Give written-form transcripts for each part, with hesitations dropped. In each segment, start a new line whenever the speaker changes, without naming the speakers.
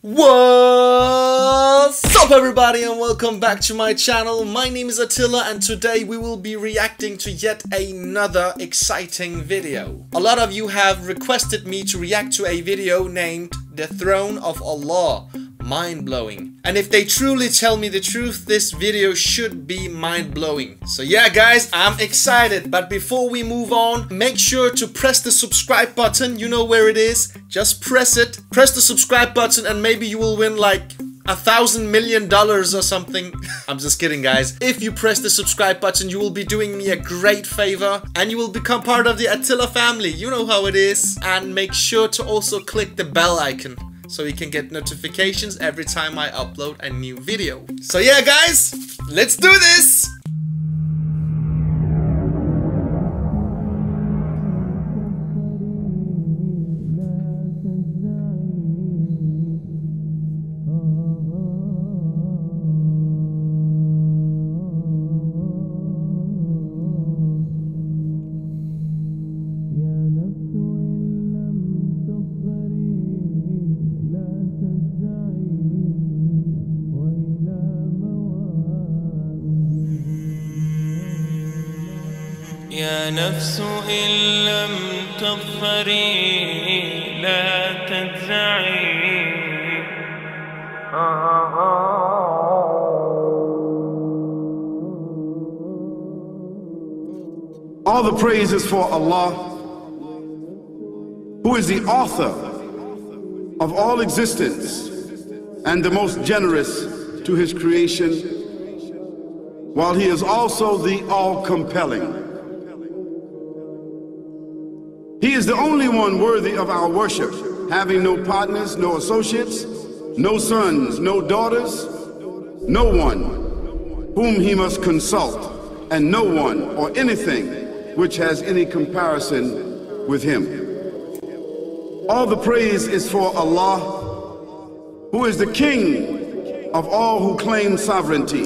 What's up everybody and welcome back to my channel. My name is Atilla and today we will be reacting to yet another exciting video. A lot of you have requested me to react to a video named The Throne of Allah, Mind-blowing. And if they truly tell me the truth, this video should be mind-blowing. So yeah guys, I'm excited. But before we move on, make sure to press the subscribe button. You know where it is. Just press it. Press the subscribe button and maybe you will win like $1,000 million or something. I'm just kidding guys. If you press the subscribe button, you will be doing me a great favor and you will become part of the Atilla family. You know how it is. And make sure to also click the bell icon so you can get notifications every time I upload a new video. So yeah guys, let's do this!
يا نفس إن لم تظفري لا تجزعي.
All the praise is for Allah, who is the author of all existence and the most generous to his creation, while he is also the all-compelling. He is the only one worthy of our worship, having no partners, no associates, no sons, no daughters, no one whom he must consult, and no one or anything which has any comparison with him. All the praise is for Allah, who is the King of all who claim sovereignty,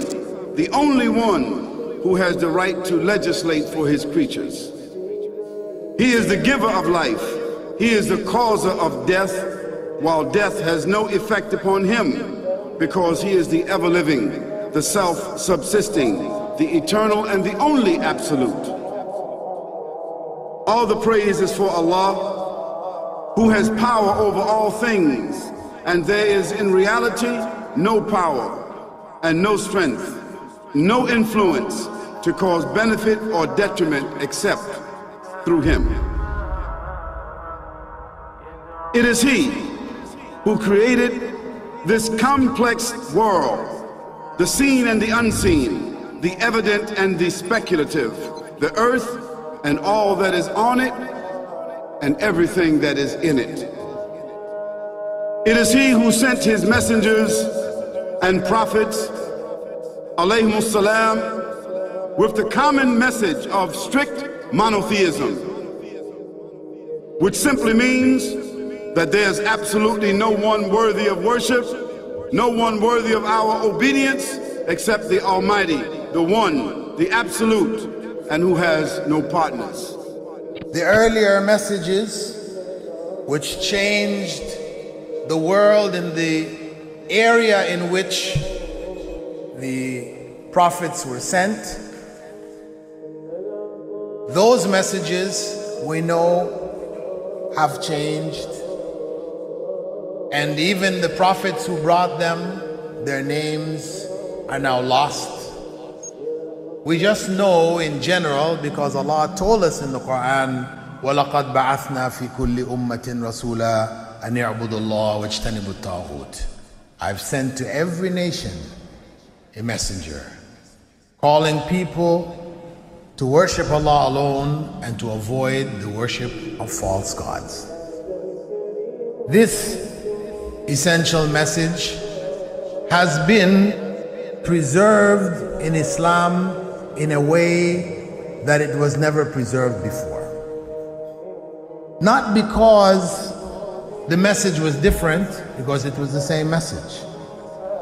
the only one who has the right to legislate for his creatures. He is the giver of life. He is the causer of death, while death has no effect upon him, because he is the ever-living, the self-subsisting, the eternal and the only absolute. All the praise is for Allah, who has power over all things, and there is in reality no power and no strength, no influence to cause benefit or detriment except through him. It is he who created this complex world, the seen and the unseen, the evident and the speculative, the earth and all that is on it and everything that is in it. It is he who sent his messengers and prophets, alayhimus salam, with the common message of strict monotheism, which simply means that there's absolutely no one worthy of worship, no one worthy of our obedience except the Almighty, the One, the Absolute, and who has no partners.
The earlier messages which changed the world in the area in which the prophets were sent, those messages we know have changed, and even the prophets who brought them, their names are now lost. We just know in general because Allah told us in the Quran, وَلَقَدْ بَعَثْنَا فِي كُلِّ أُمَّةٍ رَسُولًا أَنْ يَعْبُدُوا اللَّهَ وَاجْتَنِبُوا الطَّاغُوتَ. I've sent to every nation a messenger, calling people to worship Allah alone and to avoid the worship of false gods. This essential message has been preserved in Islam in a way that it was never preserved before. Not because the message was different, because it was the same message,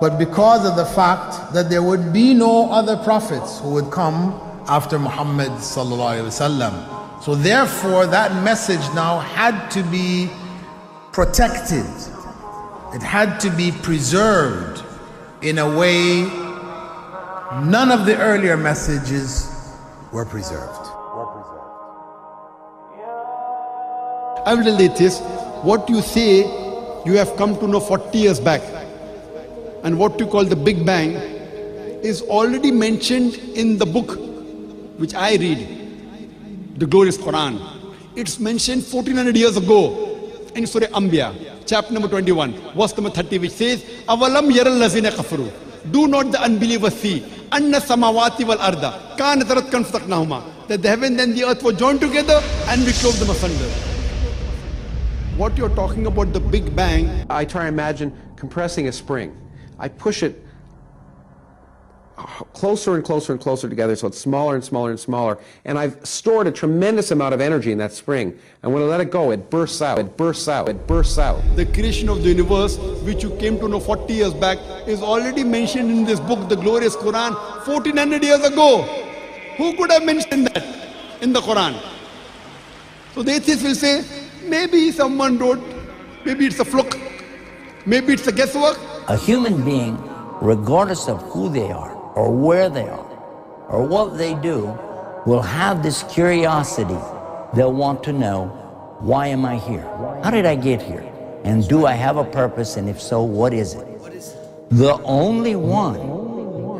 but because of the fact that there would be no other prophets who would come after Muhammad sallallahu alaihi wasallam. So therefore that message now had to be protected It had to be preserved in a way none of the earlier messages were preserved.
I will tell you this, what you say you have come to know 40 years back, and what you call the Big Bang is already mentioned in the book which I read, the glorious Quran. It's mentioned 1400 years ago in Surah Anbiya, chapter number 21, verse number 30, which says, Avalam yaral lazina kafaru. Do not the unbelievers see anna samawati wal arda kanat ratkan fataqnahuma, that the heaven and the earth were joined together and we clove them asunder. What you're talking about, the Big Bang,
I try to imagine compressing a spring. I push it closer and closer and closer together so it's smaller and smaller and smaller, and I've stored a tremendous amount of energy in that spring, and when I let it go, it bursts out, it bursts out, it bursts out.
the creation of the universe, which you came to know 40 years back, is already mentioned in this book, the glorious Quran, 1400 years ago. Who could have mentioned that in the Quran? So the atheists will say, maybe someone wrote, maybe it's a fluke, maybe it's a guesswork.
A human being, regardless of who they are, or where they are, or what they do, will have this curiosity. They'll want to know, why am I here? How did I get here? And do I have a purpose? And if so, what is it? The only one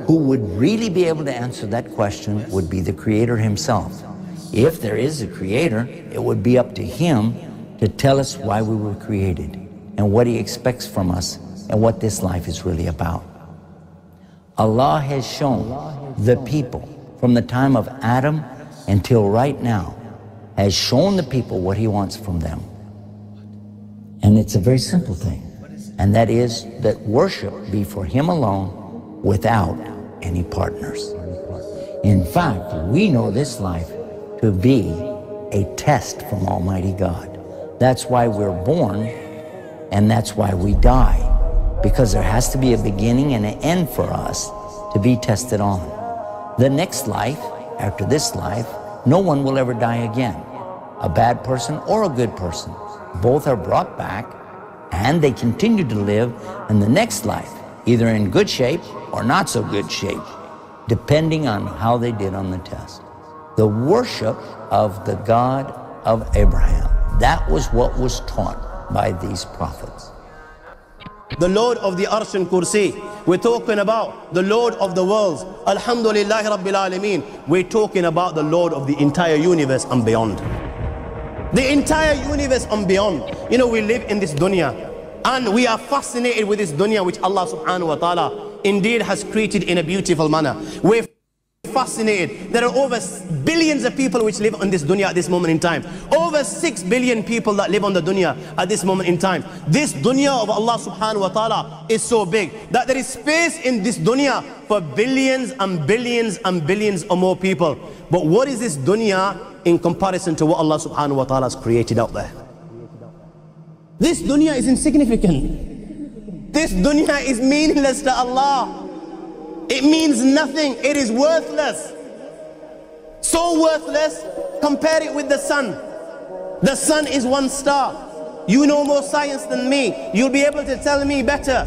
who would really be able to answer that question would be the Creator Himself. If there is a Creator, it would be up to Him to tell us why we were created and what He expects from us and what this life is really about. Allah has shown the people from the time of Adam until right now, has shown the people what He wants from them. And it's a very simple thing, and that is that worship be for Him alone without any partners. In fact, we know this life to be a test from Almighty God. That's why we're born, and that's why we die, because there has to be a beginning and an end for us to be tested on. The next life, after this life, no one will ever die again. A bad person or a good person. Both are brought back and they continue to live in the next life, either in good shape or not so good shape, depending on how they did on the test. The worship of the God of Abraham, that was what was taught by these prophets.
The Lord of the Arsh and Kursi. We're talking about the Lord of the worlds. Alhamdulillah Rabbil Alameen. We're talking about the Lord of the entire universe and beyond. The entire universe and beyond. You know, we live in this dunya and we are fascinated with this dunya which Allah subhanahu wa ta'ala indeed has created in a beautiful manner. We're fascinated. There are over billions of people which live on this dunya at this moment in time. Over 6 billion people that live on the dunya at this moment in time. This dunya of Allah subhanahu wa ta'ala is so big that there is space in this dunya for billions and billions and billions or more people. But what is this dunya in comparison to what Allah subhanahu wa ta'ala has created out there? This dunya is insignificant. This dunya is meaningless to Allah. It means nothing. It is worthless. So worthless, compare it with the sun. The sun is one star. You know more science than me. You'll be able to tell me better.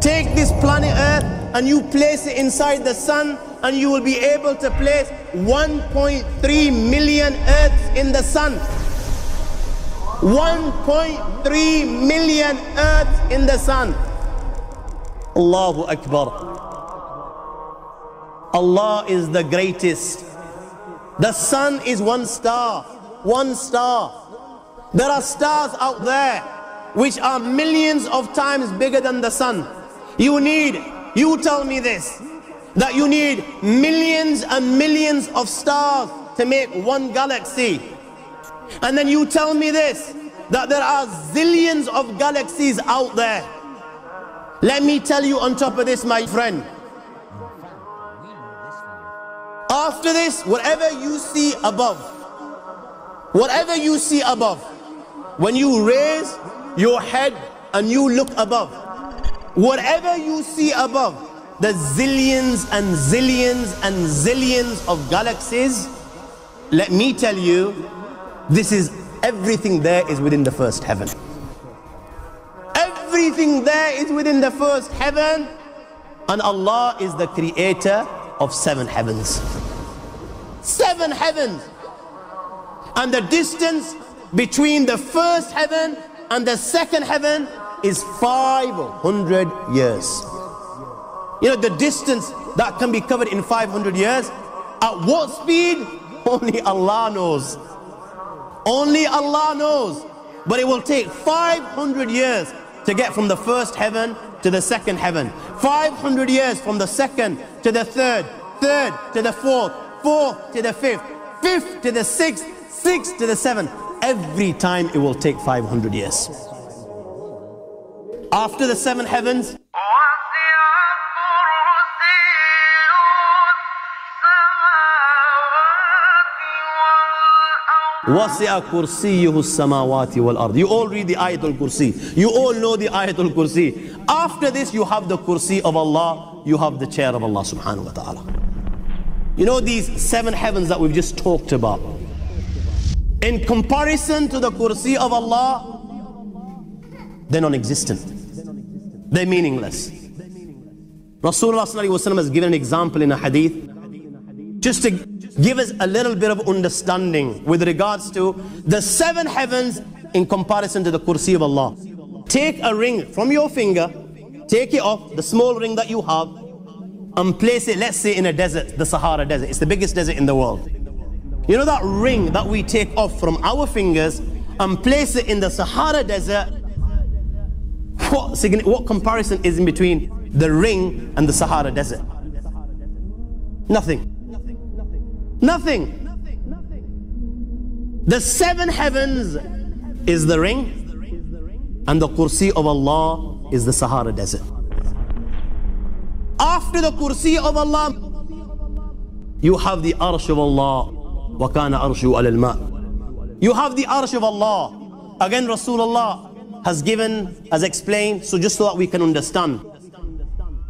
Take this planet Earth and you place it inside the sun, and you will be able to place 1.3 million Earths in the sun. 1.3 million Earths in the sun. Allahu Akbar. Allah is the greatest. The sun is one star. One star. There are stars out there which are millions of times bigger than the sun. You tell me this, that you need millions and millions of stars to make one galaxy. And then you tell me this, that there are zillions of galaxies out there. Let me tell you on top of this, my friend, after this, whatever you see above, when you raise your head and you look above, whatever you see above, the zillions and zillions and zillions of galaxies, let me tell you, everything there is within the first heaven. Everything everything there is within the first heaven, and Allah is the creator of 7 heavens. 7 heavens. And the distance between the first heaven and the second heaven is 500 years. You know, the distance that can be covered in 500 years, at what speed? Only Allah knows. Only Allah knows. But it will take 500 years to get from the first heaven to the second heaven. 500 years from the second to the third, third to the fourth, fourth to the fifth, fifth to the sixth, sixth to the seventh. Every time it will take 500 years. After the 7 heavens, وَسِعَ كُرْسِيُّهُ السَّمَاوَاتِ وَالْأَرْضِ. You all read the Ayatul Kursi. You all know the Ayatul Kursi. After this, you have the Kursi of Allah. You have the chair of Allah subhanahu wa ta'ala. You know these 7 heavens that we've just talked about, in comparison to the Kursi of Allah, they're non-existent. They're meaningless. Rasulullah sallallahu alaihi wasallam has given an example in a hadith just to give us a little bit of understanding with regards to the 7 heavens in comparison to the Kursi of Allah. Take a ring from your finger, take it off, the small ring that you have, and place it, let's say, in a desert, the Sahara desert. It's the biggest desert in the world. You know that ring that we take off from our fingers and place it in the Sahara desert? What comparison is in between the ring and the Sahara desert? Nothing. Nothing. The 7 heavens is the ring, and the Kursi of Allah is the Sahara desert. After the Kursi of Allah, you have the Arsh of Allah. وَكَانَ أَرْشُهُ عَلَى الْمَاءِ. You have the Arsh of Allah. Again, Rasulullah has explained, so just so that we can understand.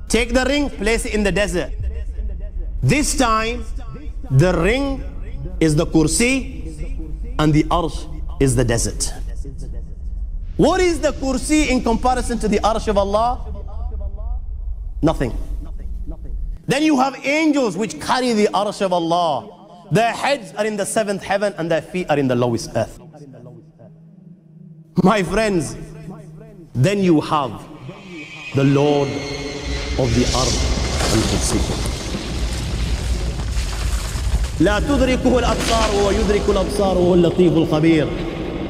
Take the ring, place it in the desert. This time, the ring is the Kursi and the Arsh is the desert. What is the Kursi in comparison to the Arsh of Allah? Nothing. Then you have angels which carry the Arsh of Allah. Their heads are in the 7th heaven and their feet are in the lowest earth. My friends, then you have the Lord of the Arsh and Kursi. لا تدركه الأبصار ويدرك الأبصار وهو اللطيف الخبير.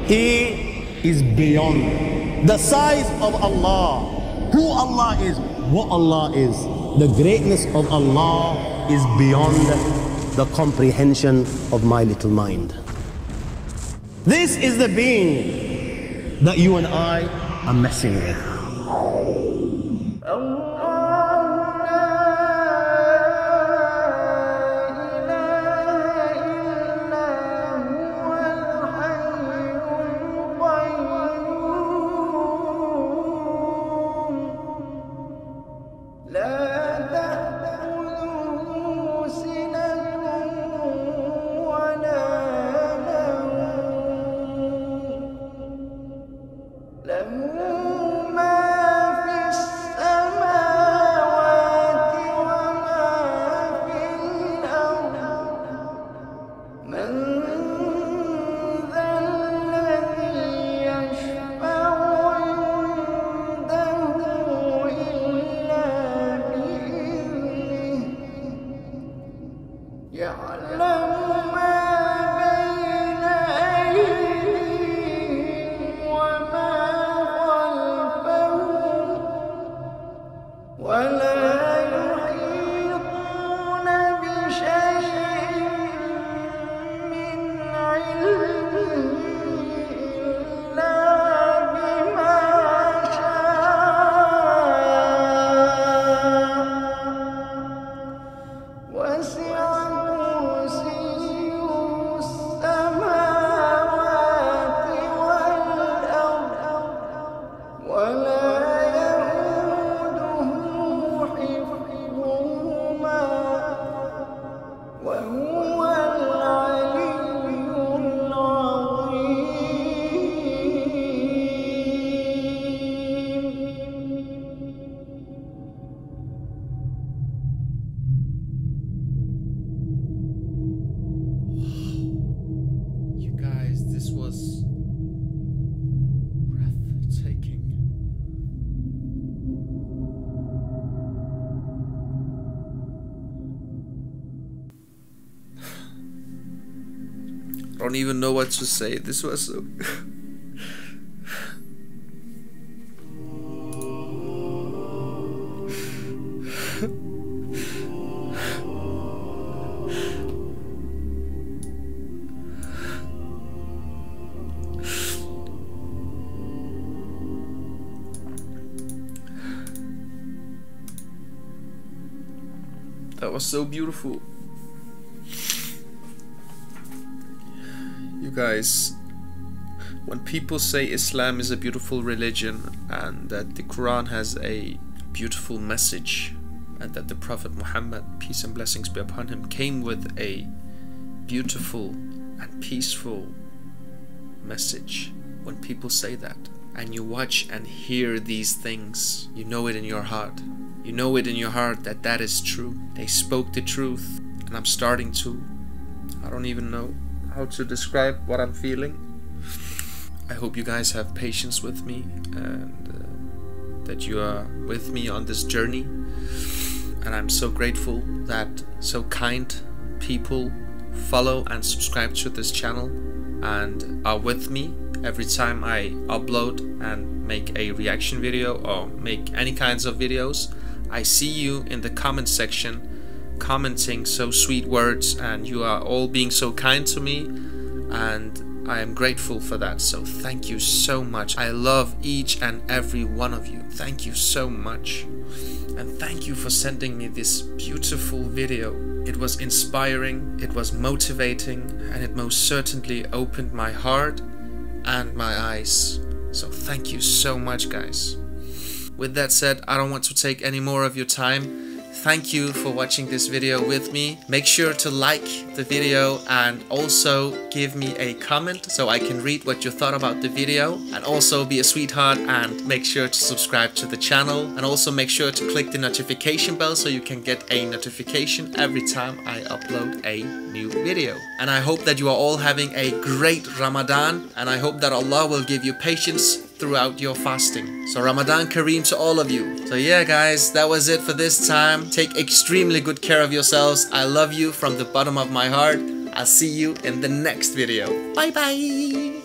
He is beyond the size of Allah, who Allah is, what Allah is. The greatness of Allah is beyond the comprehension of my little mind. This is the being that you and I are messing with.
don't even know what to say. This was so... That was so beautiful. You guys, when people say Islam is a beautiful religion and that the Quran has a beautiful message and that the Prophet Muhammad, peace and blessings be upon him, came with a beautiful and peaceful message, when people say that and you watch and hear these things, you know it in your heart. You know it in your heart that that is true. They spoke the truth, and I'm starting to, I don't even know how to describe what I'm feeling. I hope you guys have patience with me and that you are with me on this journey. And I'm so grateful that so kind people follow and subscribe to this channel and are with me every time I upload and make a reaction video or make any kinds of videos. I see you in the comment section commenting so sweet words, and you are all being so kind to me, and I am grateful for that. So thank you so much. I love each and every one of you. Thank you so much. And thank you for sending me this beautiful video. It was inspiring, it was motivating, and it most certainly opened my heart and my eyes. So thank you so much, guys. With that said, I don't want to take any more of your time. Thank you for watching this video with me. Make sure to like the video and also give me a comment so I can read what you thought about the video. And also be a sweetheart and make sure to subscribe to the channel. And also make sure to click the notification bell so you can get a notification every time I upload a new video. And I hope that you are all having a great Ramadan, and I hope that Allah will give you patience throughout your fasting. So Ramadan Kareem to all of you. So yeah guys, that was it for this time. Take extremely good care of yourselves. I love you from the bottom of my heart. I'll see you in the next video. Bye bye.